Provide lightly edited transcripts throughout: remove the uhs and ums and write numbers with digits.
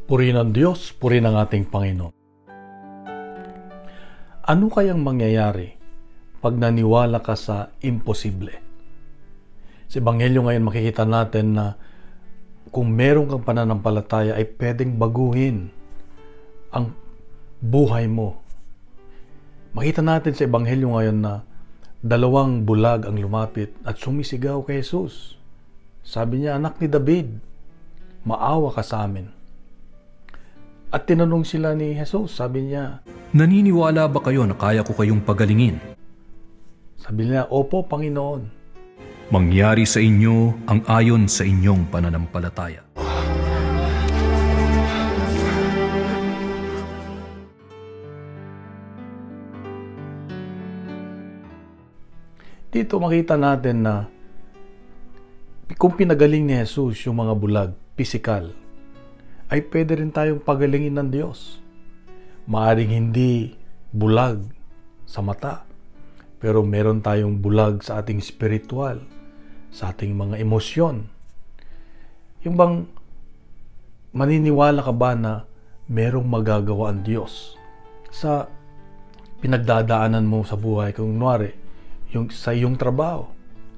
Purihin ang Diyos, purihin ang ating Panginoon. Ano kayang mangyayari pag naniwala ka sa imposible? Sa Ebanghelyo ngayon makikita natin na kung meron kang pananampalataya ay pwedeng baguhin ang buhay mo. Makita natin sa Ebanghelyo ngayon na 2 bulag ang lumapit at sumisigaw kay Jesus. Sabi niya, "Anak ni David, maawa ka sa amin." At tinanong sila ni Jesus, sabi niya, "Naniniwala ba kayo na kaya ko kayong pagalingin?" Sabi niya, "Opo, Panginoon." Mangyari sa inyo ang ayon sa inyong pananampalataya. Dito makita natin na kung pinagaling ni Jesus yung mga bulag, pisikal, ay pwede rin tayong pagalingin ng Diyos. Maaring hindi bulag sa mata, pero meron tayong bulag sa ating spiritual, sa ating mga emosyon. Yung bang maniniwala ka ba na merong magagawa ang Diyos sa pinagdadaanan mo sa buhay? Kung kunwari, sa iyong trabaho,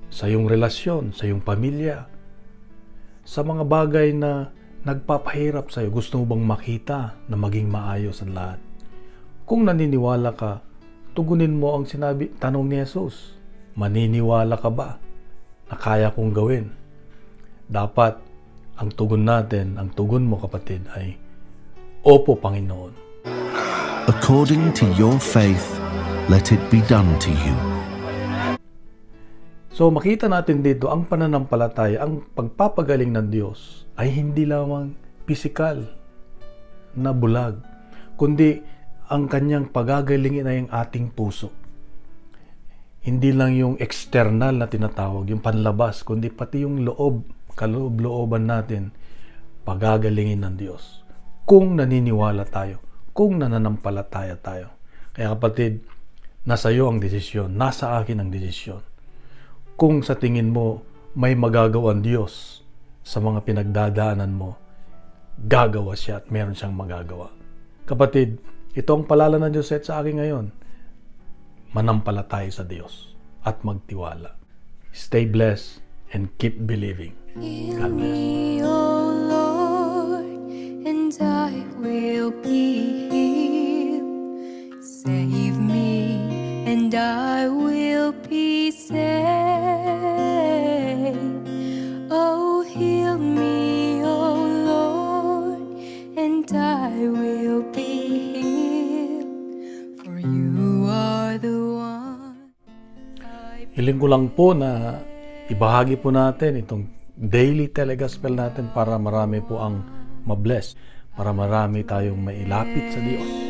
sa iyong relasyon, sa iyong pamilya, sa mga bagay na nagpapahirap sa iyo, gusto mo bang makita na maging maayos ang lahat? Kung naniniwala ka, tugunin mo ang tanong ni Jesus. Maniniwala ka ba na kaya kong gawin? Dapat ang tugon natin, ang tugon mo kapatid ay, "Opo, Panginoon." According to your faith, let it be done to you. So makita natin dito ang pananampalataya, ang pagpapagaling ng Diyos ay hindi lamang pisikal na bulag, kundi ang kanyang pagagalingin ay ang ating puso. Hindi lang yung external na tinatawag, yung panlabas, kundi pati yung kaloob-looban natin, pagagalingin ng Diyos. Kung naniniwala tayo, kung nananampalataya tayo. Kaya kapatid, nasa iyo ang desisyon, nasa akin ang desisyon. Kung sa tingin mo may magagawa ang Diyos sa mga pinagdadaanan mo, gagawa siya at meron siyang magagawa. Kapatid, ito ang paalala ng Diyos sa akin ngayon. Manampalataya sa Diyos at magtiwala. Stay blessed and keep believing. God bless. Heal me, O Lord, and I will be healed. Save me, and I will be saved. Oh, heal me, O Lord, and I will be healed. For you are the one. Hiling ko lang po na ibahagi po natin itong daily telegospel natin para marami po ang mabless, para marami tayong mailapit sa Diyos.